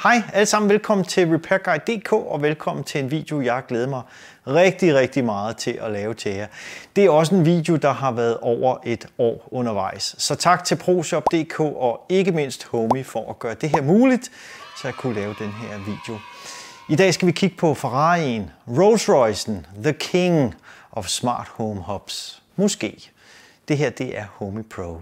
Hej alle sammen, velkommen til RepairGuide.dk og velkommen til en video, jeg glæder mig rigtig meget til at lave til jer. Det er også en video, der har været over et år undervejs. Så tak til ProShop.dk og ikke mindst Homey for at gøre det her muligt, så jeg kunne lave den her video. I dag skal vi kigge på Ferrarien, Rolls-Roycen, The King of Smart Home Hubs. Måske. Det her, det er Homey Pro.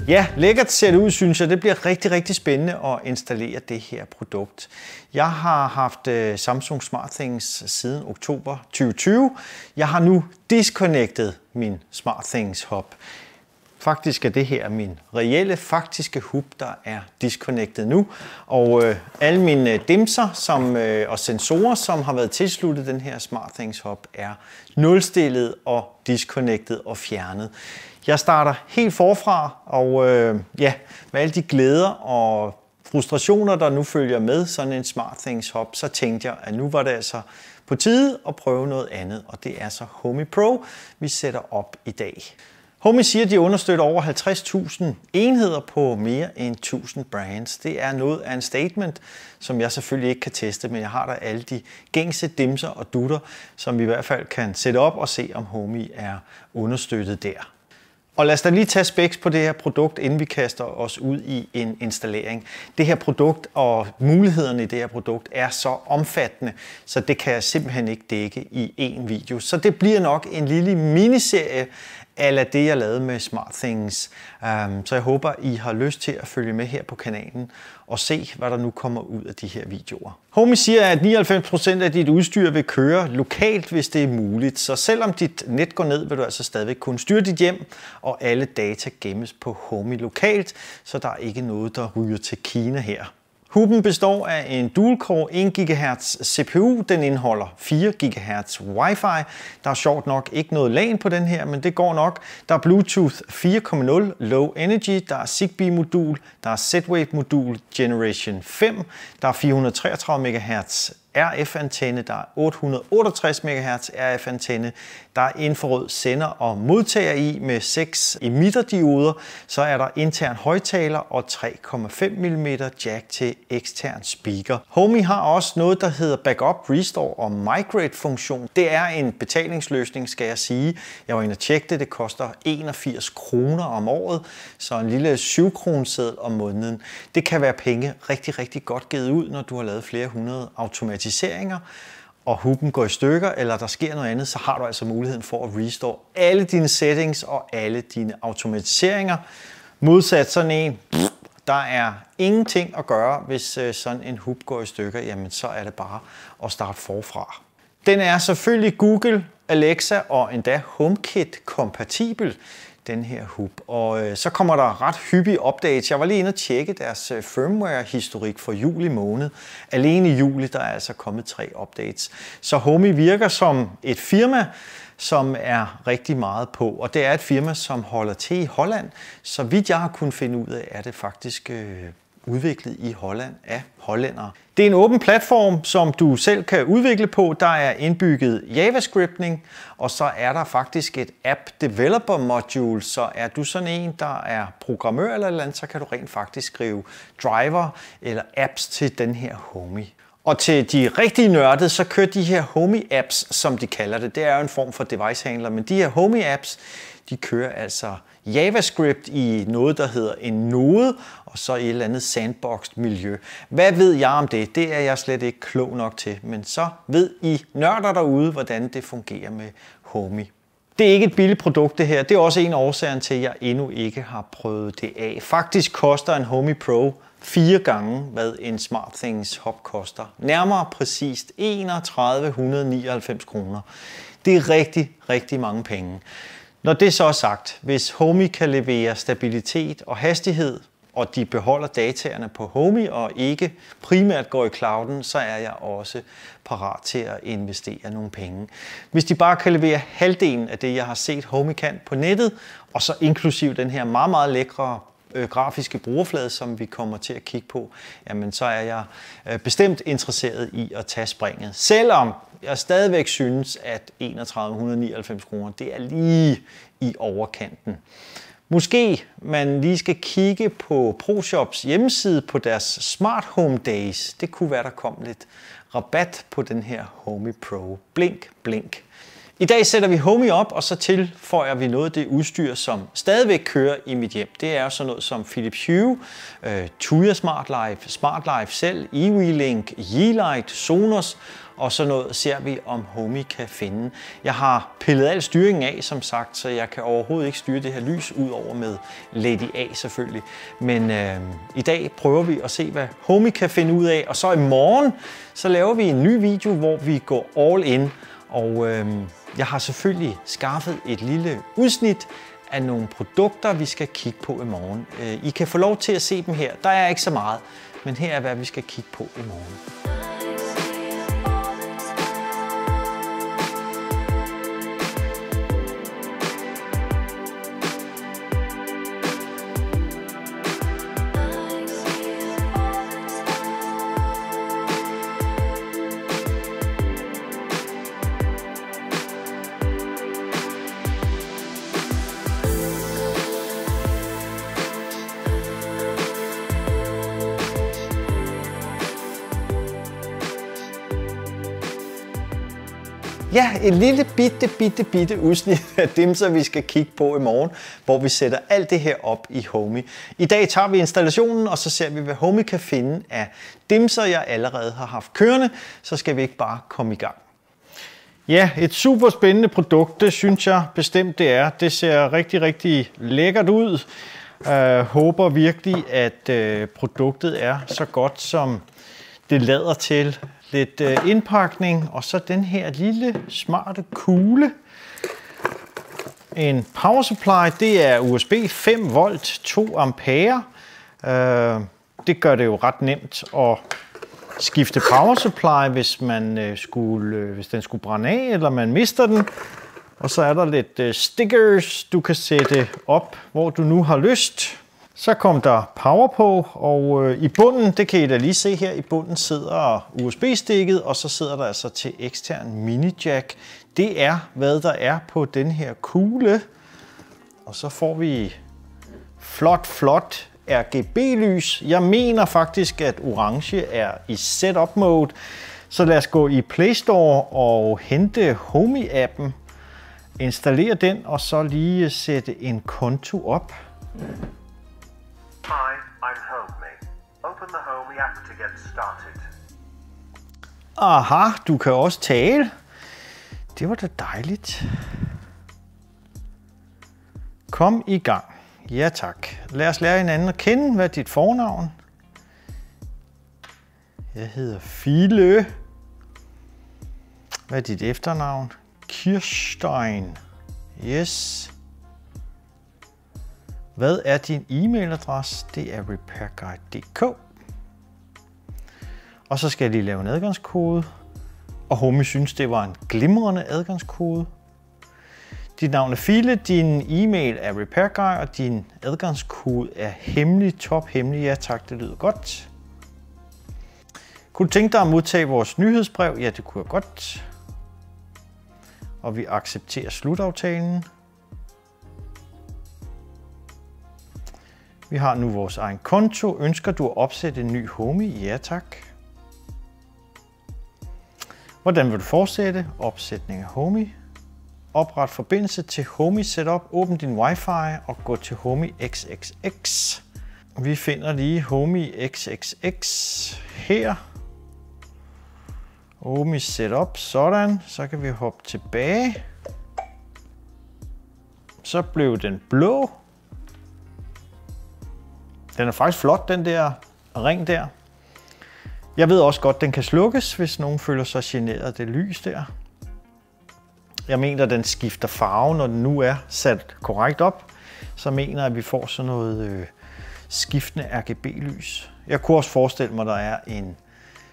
Ja, lækkert ser det ud, synes jeg. Det bliver rigtig spændende at installere det her produkt. Jeg har haft Samsung SmartThings siden oktober 2020. Jeg har nu disconnected min SmartThings hub. Faktisk er det her min reelle faktiske hub, der er disconnected nu. Og alle mine dimser og sensorer, som har været tilsluttet den her SmartThings hub, er nulstillet og disconnected og fjernet. Jeg starter helt forfra, og med alle de glæder og frustrationer, der nu følger med sådan en SmartThings hub, så tænkte jeg, at nu var det altså på tide at prøve noget andet, og det er så Homey Pro, vi sætter op i dag. Homey siger, at de understøtter over 50.000 enheder på mere end 1000 brands. Det er noget af en statement, som jeg selvfølgelig ikke kan teste, men jeg har der alle de gængse dimser og dutter, som vi i hvert fald kan sætte op og se, om Homey er understøttet der. Og lad os da lige tage specs på det her produkt, inden vi kaster os ud i en installering. Det her produkt og mulighederne i det her produkt er så omfattende, så det kan jeg simpelthen ikke dække i én video. Så det bliver nok en lille miniserie ala det, jeg lavede med SmartThings. Så jeg håber, I har lyst til at følge med her på kanalen og se, hvad der nu kommer ud af de her videoer. Homey siger, at 99% af dit udstyr vil køre lokalt, hvis det er muligt. Så selvom dit net går ned, vil du altså stadigvæk kunne styre dit hjem, og alle data gemmes på Homey lokalt, så der er ikke noget, der ryger til Kina her. Huben består af en dual-core 1 GHz CPU. Den indeholder 4 GHz Wi-Fi. Der er sjovt nok ikke noget LAN på den her, men det går nok. Der er Bluetooth 4.0 Low Energy. Der er Zigbee-modul. Der er Z-Wave-modul Generation 5. Der er 433 MHz RF-antenne, der er 868 MHz RF-antenne, der er infrarød sender og modtager i med 6 emitterdioder, så er der intern højtaler og 3,5 mm jack til ekstern speaker. Homey har også noget, der hedder Backup, Restore og Migrate funktion. Det er en betalingsløsning, skal jeg sige. Jeg var inde og tjekke det. Det koster 81 kroner om året, så en lille 7-kroneseddel om måneden. Det kan være penge rigtig godt givet ud, når du har lavet flere hundrede automatiseringer, og huben går i stykker, eller der sker noget andet, så har du altså muligheden for at restore alle dine settings og alle dine automatiseringer. Modsat sådan en, der er ingenting at gøre, hvis sådan en hub går i stykker, jamen så er det bare at starte forfra. Den er selvfølgelig Google, Alexa og endda HomeKit kompatibel, den her hub. Og så kommer der ret hyppige updates. Jeg var lige inde og tjekke deres firmware-historik for juli måned. Alene i juli, der er altså kommet 3 updates. Så Homey virker som et firma, som er rigtig meget på. Og det er et firma, som holder til i Holland. Så vidt jeg har kunnet finde ud af, er det faktisk udviklet i Holland af hollændere. Det er en åben platform, som du selv kan udvikle på. Der er indbygget JavaScripting, og så er der faktisk et App Developer Module. Så er du sådan en, der er programmør eller et eller andet, så kan du rent faktisk skrive driver eller apps til den her Homey. Og til de rigtige nørdede, så kører de her Homey apps, som de kalder det. Det er jo en form for device handler, men de her Homey apps, de kører altså JavaScript i noget, der hedder en node, og så i et eller andet sandboxed miljø. Hvad ved jeg om det? Det er jeg slet ikke klog nok til, men så ved I nørder derude, hvordan det fungerer med Homey. Det er ikke et billigt produkt det her. Det er også en af årsagerne til, at jeg endnu ikke har prøvet det af. Faktisk koster en Homey Pro 4 gange, hvad en SmartThings hub koster. Nærmere præcist 3199 kroner. Det er rigtig mange penge. Når det så er sagt, hvis Homey kan levere stabilitet og hastighed og de beholder dataerne på Homey og ikke primært går i clouden, så er jeg også parat til at investere nogle penge. Hvis de bare kan levere halvdelen af det, jeg har set Homey kan på nettet, og så inklusiv den her meget, meget lækre grafiske brugerflade, som vi kommer til at kigge på, jamen så er jeg bestemt interesseret i at tage springet. Selvom jeg stadigvæk synes, at 3199 kroner, det er lige i overkanten. Måske man lige skal kigge på ProShops hjemmeside på deres Smart Home Days. Det kunne være, der kom lidt rabat på den her Homey Pro. Blink, blink. I dag sætter vi Homey op, og så tilføjer vi noget af det udstyr, som stadigvæk kører i mit hjem. Det er sådan noget som Philips Hue, Tuya SmartLife, SmartLife selv, eWeLink, Yeelight, Sonos, og så noget ser vi, om Homey kan finde. Jeg har pillet al styringen af, som sagt, så jeg kan overhovedet ikke styre det her lys, udover med Lady A selvfølgelig. Men i dag prøver vi at se, hvad Homey kan finde ud af, og så i morgen, så laver vi en ny video, hvor vi går all in. Og jeg har selvfølgelig skaffet et lille udsnit af nogle produkter, vi skal kigge på i morgen. I kan få lov til at se dem her. Der er ikke så meget, men her er, hvad vi skal kigge på i morgen. Ja, et lille bitte udsnit af dem, så vi skal kigge på i morgen, hvor vi sætter alt det her op i Homey. I dag tager vi installationen, og så ser vi, hvad Homey kan finde af dimser, jeg allerede har haft kørende. Så skal vi ikke bare komme i gang. Ja, et super spændende produkt, det synes jeg bestemt det er. Det ser rigtig lækkert ud. Håber virkelig, at produktet er så godt, som det lader til. Lidt indpakning, og så den her lille smarte kugle. En power supply, det er USB 5 volt 2 ampere. Det gør det jo ret nemt at skifte power supply, hvis den skulle brænde af, eller man mister den. Og så er der lidt stickers, du kan sætte op, hvor du nu har lyst. Så kom der power på, og i bunden, det kan I da lige se her, i bunden sidder USB-stikket, og så sidder der altså til ekstern mini-jack. Det er, hvad der er på den her kugle. Og så får vi flot RGB-lys. Jeg mener faktisk, at orange er i setup mode. Så lad os gå i Play Store og hente Homey-appen. Installere den, og så lige sætte en konto op. Hi, I'm Homey. Open the Homey app to get started. Aha, du kan også tale. Det var da dejligt. Kom i gang. Ja tak. Lad os lære hinanden at kende. Hvad er dit fornavn? Jeg hedder Fille. Hvad er dit efternavn? Kirstein. Yes. Hvad er din e-mailadresse? Det er repairguide.dk. Og så skal jeg lige lave en adgangskode. Og Homey synes, det var en glimrende adgangskode. Dit navn er Fille, din e-mail er repairguide, og din adgangskode er hemmelig, tophemmelig. Ja tak, det lyder godt. Kunne du tænke dig at modtage vores nyhedsbrev? Ja, det kunne jeg godt. Og vi accepterer slutaftalen. Vi har nu vores egen konto. Ønsker du at opsætte en ny Homey? Ja tak. Hvordan vil du fortsætte? Opsætning af Homey. Opret forbindelse til Homey Setup. Åbn din Wi-Fi og gå til Homey XXX. Vi finder lige Homey XXX her. Homey Setup. Sådan. Så kan vi hoppe tilbage. Så blev den blå. Den er faktisk flot, den der ring der. Jeg ved også godt, den kan slukkes, hvis nogen føler sig generet af det lys der. Jeg mener, den skifter farve, når den nu er sat korrekt op. Så mener jeg, at vi får sådan noget skiftende RGB-lys. Jeg kunne også forestille mig, at der er en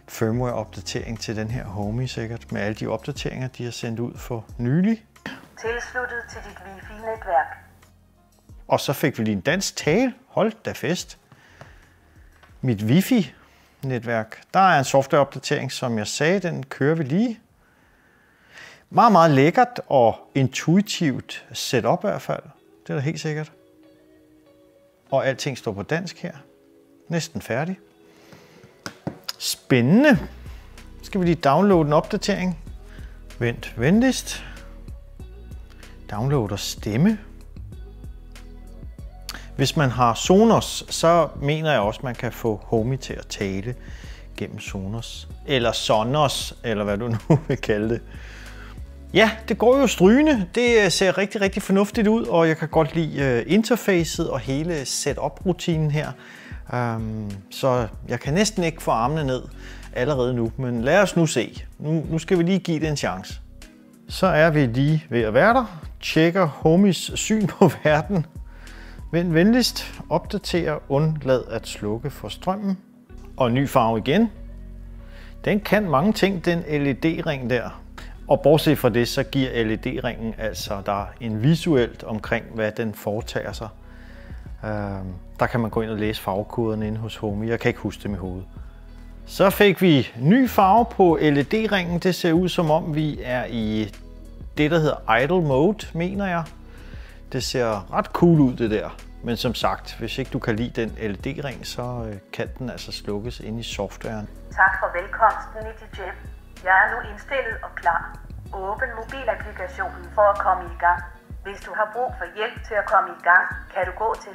firmware-opdatering til den her Homey sikkert, med alle de opdateringer, de har sendt ud for nylig. Tilsluttet til dit Wi-Fi-netværk. Og så fik vi lige en dansk tale. Hold da fest. Mit Wi-Fi-netværk. Der er en software-opdatering, som jeg sagde, den kører vi lige. Meget, meget lækkert og intuitivt setup i hvert fald. Det er da helt sikkert. Og alting står på dansk her. Næsten færdig. Spændende. Skal vi lige downloade en opdatering. Vent venligst. Downloader stemme. Hvis man har Sonos, så mener jeg også, at man kan få Homey til at tale gennem Sonos. Eller Sonos, eller hvad du nu vil kalde det. Ja, det går jo strygende. Det ser rigtig, rigtig fornuftigt ud, og jeg kan godt lide interfacet og hele setup-rutinen her. Så jeg kan næsten ikke få armene ned allerede nu, men lad os nu se. Nu skal vi lige give det en chance. Så er vi lige ved at være der. Tjekker Homeys syn på verden. Vend venligst. Opdater. Undlad at slukke for strømmen. Og ny farve igen. Den kan mange ting, den LED-ring der. Og bortset fra det, så giver LED-ringen altså der en visuelt omkring, hvad den foretager sig. Der kan man gå ind og læse farvekoderne inde hos Homey. Jeg kan ikke huske dem i hovedet. Så fik vi ny farve på LED-ringen. Det ser ud som om vi er i det, der hedder idle mode, mener jeg. Det ser ret cool ud, det der. Men som sagt, hvis ikke du kan lide den LED-ring, så kan den altså slukkes inde i softwaren. Tak for velkomsten, Nitty Jeff. Jeg er nu indstillet og klar. Åbn mobilapplikationen for at komme i gang. Hvis du har brug for hjælp til at komme i gang, kan du gå til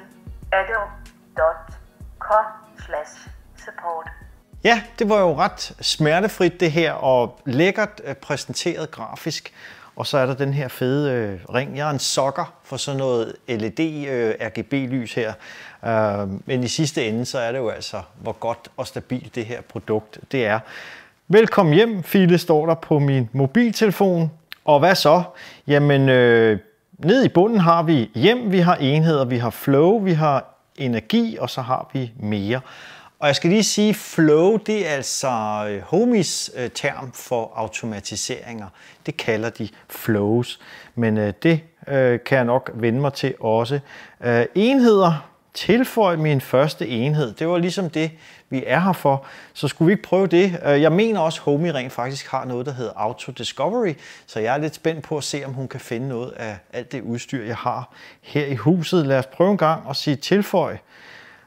adobe.com/support. Ja, det var jo ret smertefrit det her, og lækkert præsenteret grafisk. Og så er der den her fede ring. Jeg er en sokker for sådan noget LED RGB-lys her. Men i sidste ende, så er det jo altså, hvor godt og stabilt det her produkt det er. Velkommen hjem, Fille, står der på min mobiltelefon. Og hvad så? Jamen, nede i bunden har vi hjem, vi har enheder, vi har flow, vi har energi, og så har vi mere. Og jeg skal lige sige, flow, det er altså Homeys term for automatiseringer. Det kalder de flows, men det kan jeg nok vende mig til også. Enheder, tilføj min første enhed. Det var ligesom det, vi er her for. Så skulle vi ikke prøve det? Jeg mener også, at Homey rent faktisk har noget, der hedder Auto Discovery, så jeg er lidt spændt på at se, om hun kan finde noget af alt det udstyr, jeg har her i huset. Lad os prøve en gang og sige tilføj.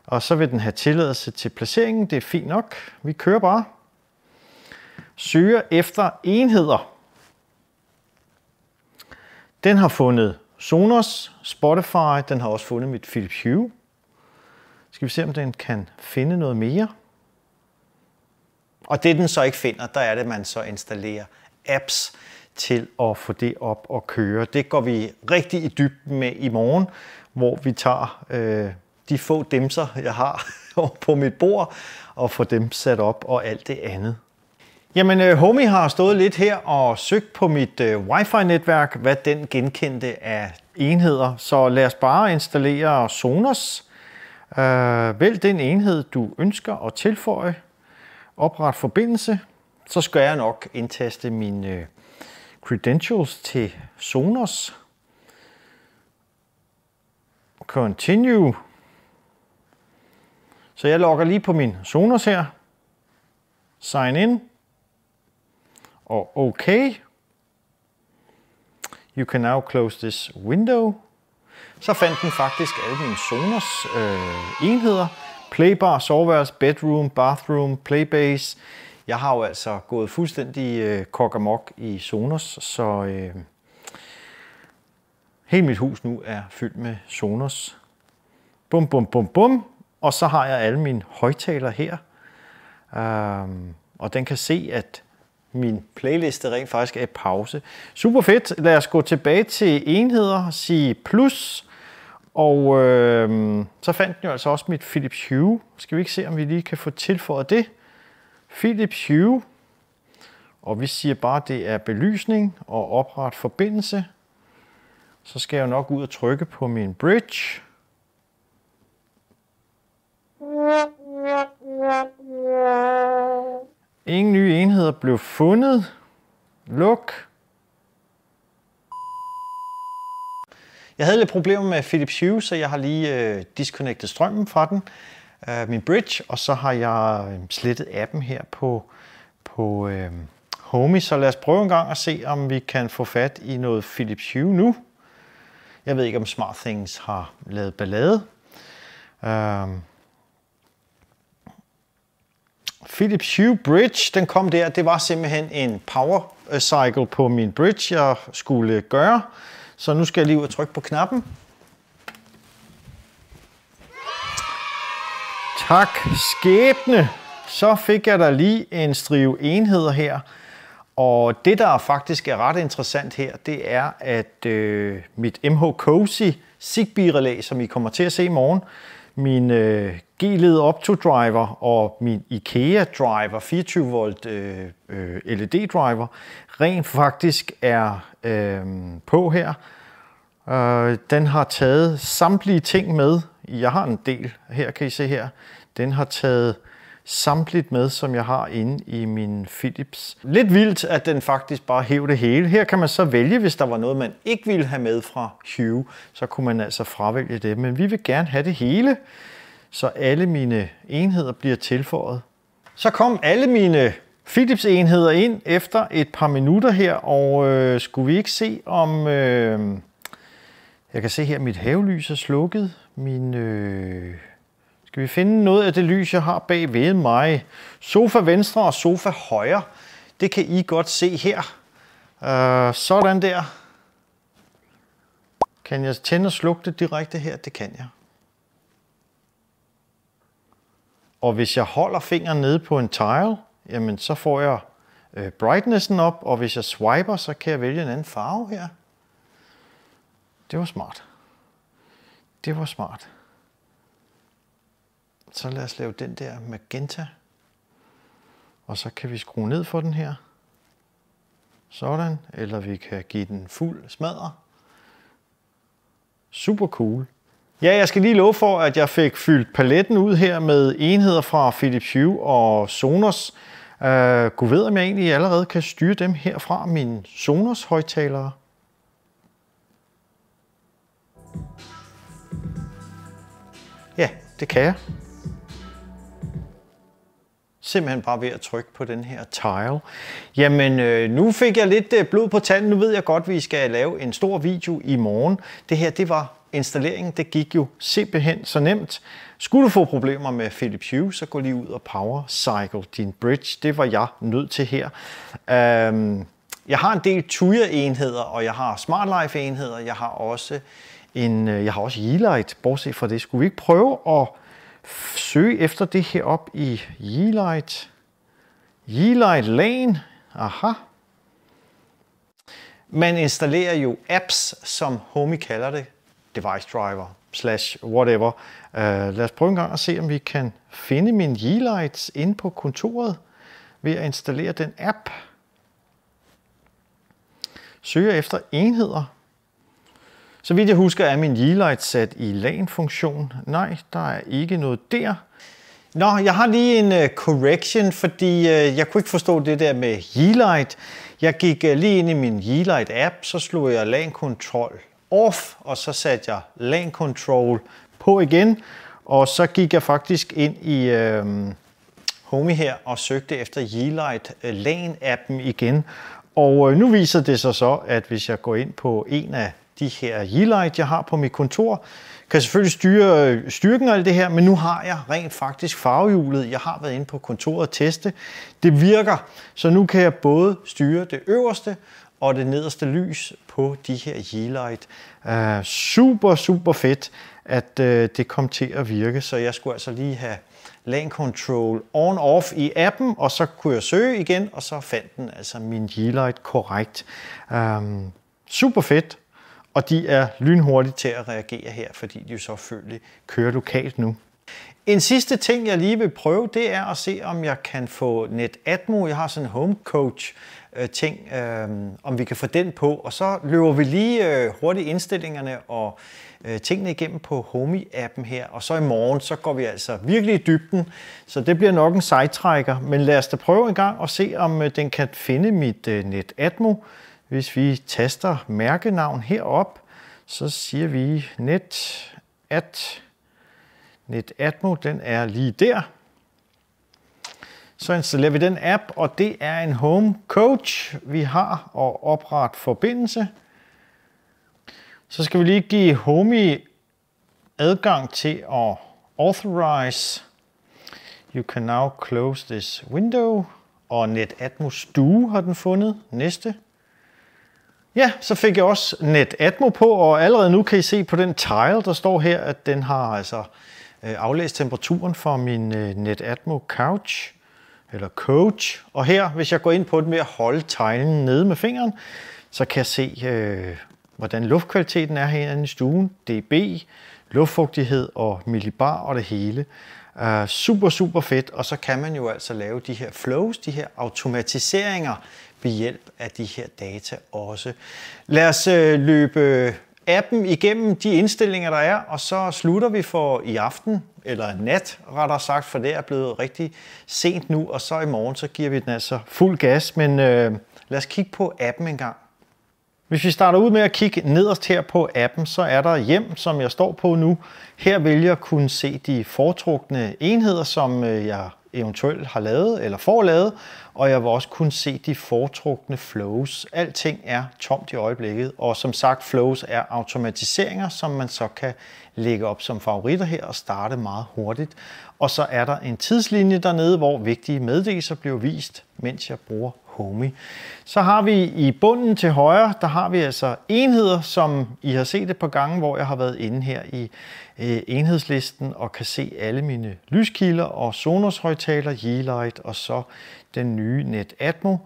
Og så vil den have tilladelse til placeringen. Det er fint nok. Vi kører bare. Søger efter enheder. Den har fundet Sonos, Spotify. Den har også fundet mit Philips Hue. Skal vi se, om den kan finde noget mere. Og det den så ikke finder, der er det, man så installerer apps til at få det op og køre. Det går vi rigtig i dybden med i morgen, hvor vi tager de få dimser, jeg har på mit bord, og få dem sat op og alt det andet. Jamen, Homey har stået lidt her og søgt på mit Wi-Fi-netværk, hvad den genkendte af enheder. Så lad os bare installere Sonos. Vælg den enhed, du ønsker at tilføje. Opret forbindelse. Så skal jeg nok indtaste mine credentials til Sonos. Continue. Så jeg logger lige på min Sonos her. Sign in. Og OK. You can now close this window. Så fandt den faktisk alle mine Sonos enheder. Playbar, soveværelse, bedroom, bathroom, playbase. Jeg har jo altså gået fuldstændig kok-amok i Sonos, så hele mit hus nu er fyldt med Sonos. Bum, bum, bum, bum. Og så har jeg alle mine højtalere her. Og den kan se, at min playliste rent faktisk er i pause. Super fedt. Lad os gå tilbage til enheder, sige plus. Og så fandt den jo altså også mit Philips Hue. Skal vi ikke se, om vi lige kan få tilføjet det. Philips Hue. Og vi siger bare, at det er belysning og opret forbindelse. Så skal jeg jo nok ud og trykke på min bridge. Ingen nye enheder blev fundet. Luk. Jeg havde lidt problemer med Philips Hue, så jeg har lige disconnectet strømmen fra den, min bridge, og så har jeg slettet appen her på Homey. Så lad os prøve en gang at se, om vi kan få fat i noget Philips Hue nu. Jeg ved ikke, om SmartThings har lavet ballade. Philips Hue Bridge, den kom der. Det var simpelthen en power cycle på min bridge, jeg skulle gøre. Så nu skal jeg lige ud og trykke på knappen. Tak skæbne. Så fik jeg da lige en strive enheder her. Og det, der faktisk er ret interessant her, det er, at mit MH Cozy Zigbee-relæ, som I kommer til at se i morgen, min G-led Opto driver og min IKEA driver, 24 volt LED driver, rent faktisk er på her. Den har taget samtlige ting med. Jeg har en del, her kan I se her. Den har taget samtligt med, som jeg har inde i min Philips. Lidt vildt, at den faktisk bare hæver det hele. Her kan man så vælge, hvis der var noget, man ikke ville have med fra Hue, så kunne man altså fravælge det. Men vi vil gerne have det hele, så alle mine enheder bliver tilføjet. Så kom alle mine Philips enheder ind efter et par minutter her, og skulle vi ikke se om... jeg kan se her, at mit havelys er slukket. Skal vi finde noget af det lys, jeg har bag ved mig? Sofa venstre og sofa højre. Det kan I godt se her. Sådan der. Kan jeg tænde og slukke det direkte her? Det kan jeg. Og hvis jeg holder fingeren nede på en tile, jamen så får jeg brightnessen op, og hvis jeg swiper, så kan jeg vælge en anden farve her. Det var smart. Det var smart. Så lad os lave den der magenta. Og så kan vi skrue ned for den her. Sådan. Eller vi kan give den fuld smadre. Super cool. Ja, jeg skal lige love for, at jeg fik fyldt paletten ud her med enheder fra Philips Hue og Sonos. Gud ved, om jeg egentlig allerede kan styre dem herfra mine Sonos højttalere. Ja, det kan jeg. Simpelthen bare ved at trykke på den her tile. Jamen, nu fik jeg lidt blod på tanden. Nu ved jeg godt, at vi skal lave en stor video i morgen. Det her, det var installeringen. Det gik jo simpelthen så nemt. Skulle du få problemer med Philips Hue, så gå lige ud og power cycle din bridge. Det var jeg nødt til her. Jeg har en del Tuya-enheder, og jeg har SmartLife-enheder. Jeg har også Yeelight. Bortset fra det, skulle vi ikke prøve at søge efter det her op i Yeelight. Yeelight LAN. Aha. Man installerer jo apps, som Homey kalder det. Device driver / whatever. Lad os prøve en gang at se, om vi kan finde min Yeelights inde på kontoret ved at installere den app. Søger efter enheder. Så vidt jeg husker, er min Yeelight sat i LAN-funktion. Nej, der er ikke noget der. Nå, jeg har lige en correction, fordi jeg kunne ikke forstå det der med Yeelight. Jeg gik lige ind i min Yeelight-app, så slog jeg LAN-control off, og så satte jeg LAN-control på igen. Og så gik jeg faktisk ind i Homey her og søgte efter Yeelight LAN-appen igen. Og nu viser det sig så, at hvis jeg går ind på en af de her Yeelight, jeg har på mit kontor, kan selvfølgelig styre styrken og alt det her, men nu har jeg rent faktisk farvehjulet. Jeg har været inde på kontoret og teste. Det virker, så nu kan jeg både styre det øverste og det nederste lys på de her Yeelight. Super fedt, at det kom til at virke, så jeg skulle altså lige have LAN control on-off i appen, og så kunne jeg søge igen, og så fandt den altså min Yeelight korrekt. Super fedt. Og de er lynhurtige til at reagere her, fordi de jo selvfølgelig kører lokalt nu. En sidste ting, jeg lige vil prøve, det er at se, om jeg kan få Netatmo. Jeg har sådan en home coach ting, om vi kan få den på. Og så løber vi lige hurtigt indstillingerne og tingene igennem på Homey-appen her. Og så i morgen, så går vi altså virkelig i dybden. Så det bliver nok en sejtrækker. Men lad os da prøve en gang og se, om den kan finde mit Netatmo. Hvis vi taster mærkenavn herop, så siger vi Netatmo, den er lige der. Så installerer vi den app, og det er en home coach, vi har at oprette forbindelse. Så skal vi lige give Homey adgang til at authorize. You can now close this window. Og Netatmo stue har den fundet. Næste. Ja, så fik jeg også Netatmo på, og allerede nu kan I se på den tile, der står her, at den har altså aflæst temperaturen for min Netatmo couch, eller coach. Og her, hvis jeg går ind på den ved at holde tilen nede med fingeren, så kan jeg se, hvordan luftkvaliteten er herinde i stuen, dB, luftfugtighed og millibar og det hele. Super fedt, og så kan man jo altså lave de her flows, de her automatiseringer ved hjælp af de her data også. Lad os løbe appen igennem de indstillinger, der er, og så slutter vi for i aften, eller nat rettere sagt, for det er blevet rigtig sent nu, og så i morgen, så giver vi den altså fuld gas, men lad os kigge på appen en gang. Hvis vi starter ud med at kigge nederst her på appen, så er der hjem, som jeg står på nu. Her vælger jeg at kunne se de foretrukne enheder, som jeg eventuelt har lavet eller får lavet, og jeg vil også kunne se de foretrukne flows. Alting er tomt i øjeblikket, og som sagt, flows er automatiseringer, som man så kan lægge op som favoritter her og starte meget hurtigt. Og så er der en tidslinje dernede, hvor vigtige meddelelser bliver vist, mens jeg bruger Homey. Så har vi i bunden til højre, der har vi altså enheder, som I har set et par gange, hvor jeg har været inde her i enhedslisten og kan se alle mine lyskilder og Sonos-højtaler, Yeelight og så den nye Netatmo.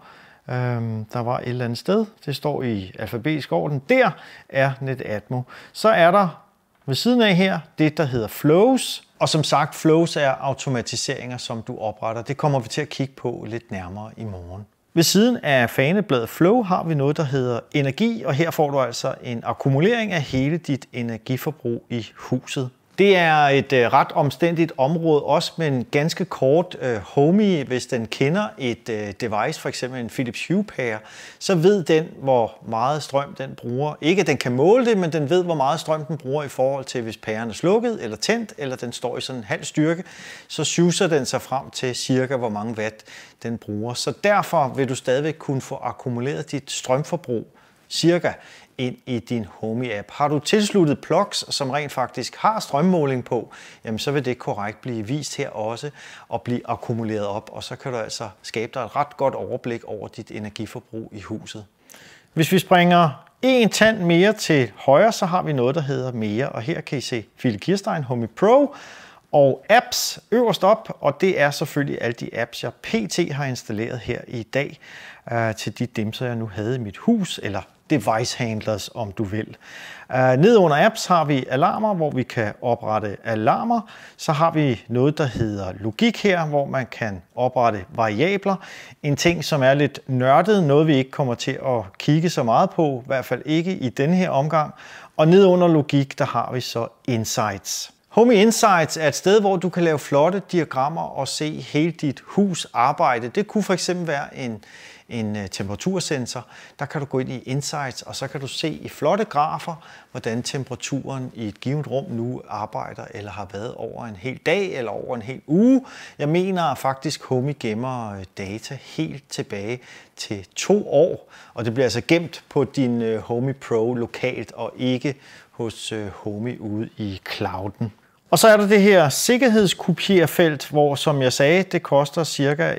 Der var et eller andet sted, det står i alfabetisk orden, der er Netatmo. Så er der ved siden af her det, der hedder flows. Og som sagt, flows er automatiseringer, som du opretter. Det kommer vi til at kigge på lidt nærmere i morgen. Ved siden af fanebladet Flow har vi noget, der hedder energi, og her får du altså en akkumulering af hele dit energiforbrug i huset. Det er et ret omstændigt område, også med en ganske kort Homey. Hvis den kender et device, for eksempel en Philips Hue-pære, så ved den, hvor meget strøm den bruger. Ikke at den kan måle det, men den ved, hvor meget strøm den bruger i forhold til, hvis pæren er slukket eller tændt, eller den står i sådan en halv styrke, så suser den sig frem til cirka, hvor mange watt den bruger. Så derfor vil du stadigvæk kunne få akkumuleret dit strømforbrug cirka ind i din Homey-app. Har du tilsluttet plugs, som rent faktisk har strømmåling på, jamen så vil det korrekt blive vist her også og blive akkumuleret op, og så kan du altså skabe dig et ret godt overblik over dit energiforbrug i huset. Hvis vi springer en tand mere til højre, så har vi noget, der hedder mere, og her kan I se Philip Kirstein Homey Pro og apps øverst op, og det er selvfølgelig alle de apps, jeg pt. Har installeret her i dag til de dimser, jeg nu havde i mit hus, eller device handlers, om du vil. Nede under apps har vi alarmer, hvor vi kan oprette alarmer. Så har vi noget, der hedder logik her, hvor man kan oprette variabler. En ting, som er lidt nørdet, noget vi ikke kommer til at kigge så meget på, i hvert fald ikke i denne her omgang. Og nede under logik, der har vi så Insights. Homey Insights er et sted, hvor du kan lave flotte diagrammer og se hele dit hus arbejde. Det kunne for eksempel være en temperatursensor. Der kan du gå ind i Insights, og så kan du se i flotte grafer, hvordan temperaturen i et givet rum nu arbejder, eller har været over en hel dag, eller over en hel uge. Jeg mener faktisk, Homey gemmer data helt tilbage til 2 år, og det bliver altså gemt på din Homey Pro lokalt, og ikke hos Homey ude i clouden. Og så er der det her sikkerhedskopierfelt, hvor, som jeg sagde, det koster cirka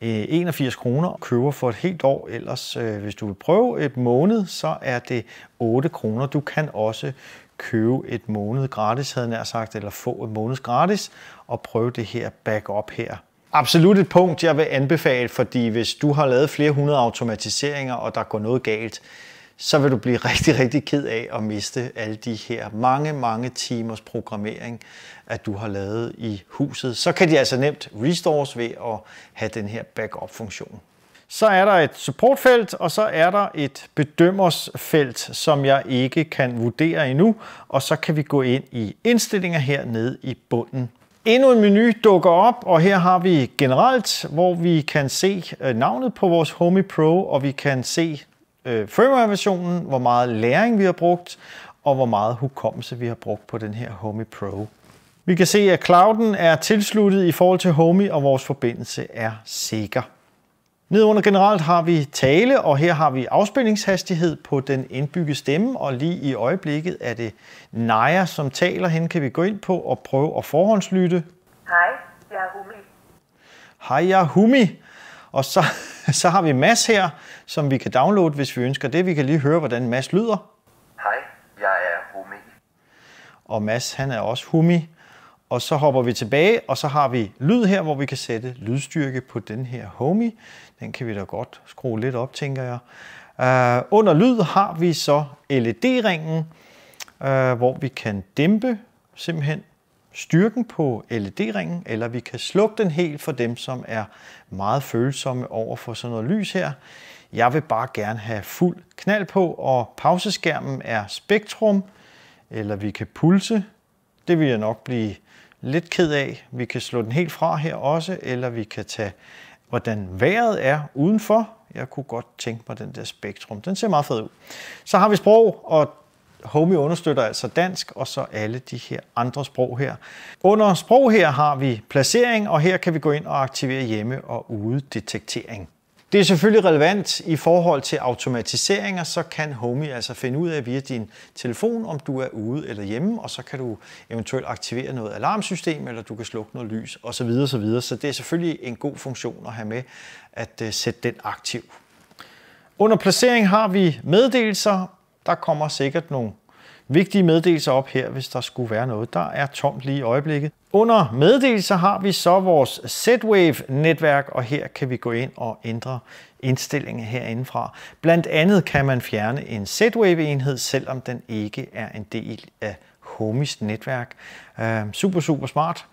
81 kroner og køber for et helt år. Ellers, hvis du vil prøve et måned, så er det 8 kroner. Du kan også købe et måned gratis, havde jeg nær sagt, eller få et måned gratis og prøve det her backup her. Absolut et punkt, jeg vil anbefale, fordi hvis du har lavet flere hundrede automatiseringer, og der går noget galt, så vil du blive rigtig, rigtig ked af at miste alle de her mange timers programmering, at du har lavet i huset. Så kan de altså nemt restores ved at have den her backup-funktion. Så er der et supportfelt, og så er der et bedømmersfelt, som jeg ikke kan vurdere endnu. Og så kan vi gå ind i indstillinger hernede i bunden. Endnu en menu dukker op, og her har vi generelt, hvor vi kan se navnet på vores Homey Pro, og vi kan se firmware-versionen, hvor meget lagring vi har brugt, og hvor meget hukommelse vi har brugt på den her Homey Pro. Vi kan se, at clouden er tilsluttet i forhold til Homey, og vores forbindelse er sikker. Nede under generelt har vi tale, og her har vi afspilningshastighed på den indbyggede stemme, og lige i øjeblikket er det Naja, som taler. Hende kan vi gå ind på og prøve at forhåndslytte. Hej, jeg er Humi. Hej, jeg er Humi. Og så har vi Mads her, som vi kan downloade, hvis vi ønsker det. Vi kan lige høre, hvordan Mads lyder. Hej, jeg er Humi. Og Mads, han er også Humi. Og så hopper vi tilbage, og så har vi lyd her, hvor vi kan sætte lydstyrke på den her Homey. Den kan vi da godt skrue lidt op, tænker jeg. Under lyd har vi så LED-ringen, hvor vi kan dæmpe simpelthen styrken på LED-ringen, eller vi kan slukke den helt for dem, som er meget følsomme over for sådan noget lys her. Jeg vil bare gerne have fuld knald på, og pauseskærmen er spektrum, eller vi kan pulse. Det vil jeg nok blive lidt ked af. Vi kan slå den helt fra her også, eller vi kan tage, hvordan vejret er udenfor. Jeg kunne godt tænke mig den der spektrum. Den ser meget fed ud. Så har vi sprog, og Homey understøtter altså dansk, og så alle de her andre sprog her. Under sprog her har vi placering, og her kan vi gå ind og aktivere hjemme- og udedetektering. Det er selvfølgelig relevant i forhold til automatiseringer, så kan Homey altså finde ud af via din telefon, om du er ude eller hjemme, og så kan du eventuelt aktivere noget alarmsystem, eller du kan slukke noget lys osv. osv. Så det er selvfølgelig en god funktion at have med at sætte den aktiv. Under placering har vi meddelelser. Der kommer sikkert nogle vigtige meddelelser op her, hvis der skulle være noget. Der er tomt lige i øjeblikket. Under meddelelser har vi så vores Z-Wave-netværk, og her kan vi gå ind og ændre indstillinger herindefra. Blandt andet kan man fjerne en Z-Wave-enhed, selvom den ikke er en del af Homeys netværk. Super smart.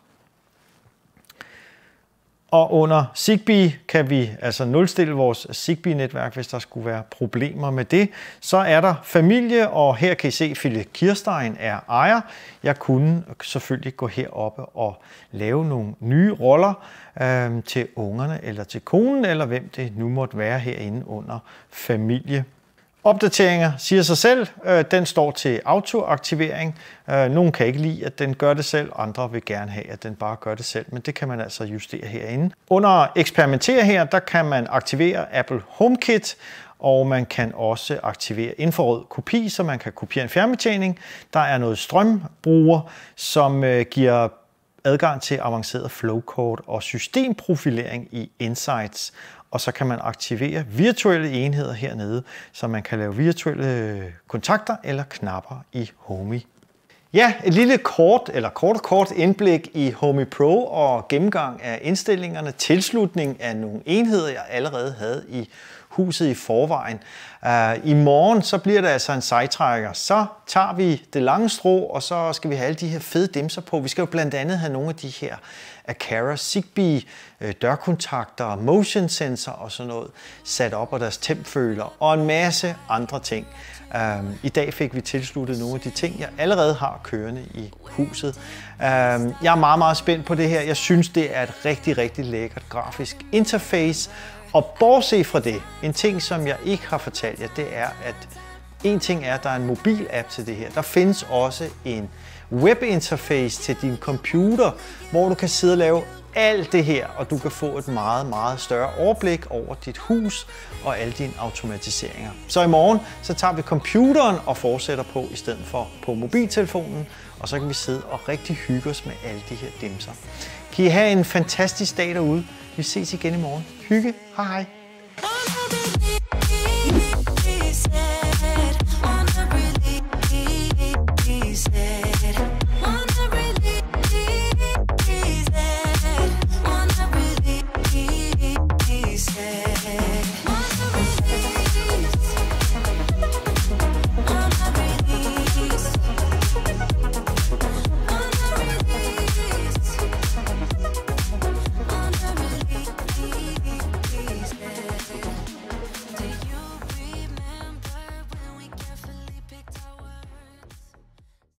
Og under Zigbee kan vi altså nulstille vores Zigbee-netværk, hvis der skulle være problemer med det. Så er der familie, og her kan I se, at Philip Kirstein er ejer. Jeg kunne selvfølgelig gå heroppe og lave nogle nye roller til ungerne, eller til konen, eller hvem det nu måtte være herinde under familie. Opdateringer siger sig selv, den står til autoaktivering. Nogle kan ikke lide, at den gør det selv, andre vil gerne have, at den bare gør det selv, men det kan man altså justere herinde. Under eksperimentere her, der kan man aktivere Apple HomeKit, og man kan også aktivere infrarød kopi, så man kan kopiere en fjernbetjening. Der er noget strømbruger, som giver adgang til avanceret flowcode og systemprofilering i Insights. Og så kan man aktivere virtuelle enheder hernede, så man kan lave virtuelle kontakter eller knapper i Homey. Ja, et lille kort indblik i Homey Pro og gennemgang af indstillingerne, tilslutning af nogle enheder, jeg allerede havde i huset i forvejen. I morgen så bliver det altså en sejtrækker. Så tager vi det lange strå, og så skal vi have alle de her fede dimser på. Vi skal jo blandt andet have nogle af de her Aqara Zigbee dørkontakter, motion sensor og sådan noget sat op, og deres tempføler og en masse andre ting. I dag fik vi tilsluttet nogle af de ting, jeg allerede har kørende i huset. Jeg er meget spændt på det her. Jeg synes, det er et rigtig lækkert grafisk interface. Og bortset fra det, en ting, som jeg ikke har fortalt jer, det er, at en ting er, at der er en mobil app til det her. Der findes også en webinterface til din computer, hvor du kan sidde og lave alt det her, og du kan få et meget større overblik over dit hus og alle dine automatiseringer. Så i morgen, så tager vi computeren og fortsætter på, i stedet for på mobiltelefonen, og så kan vi sidde og rigtig hygge os med alle de her dimser. Kan I have en fantastisk dag derude. Vi ses igen i morgen. Hygge. Hej hej.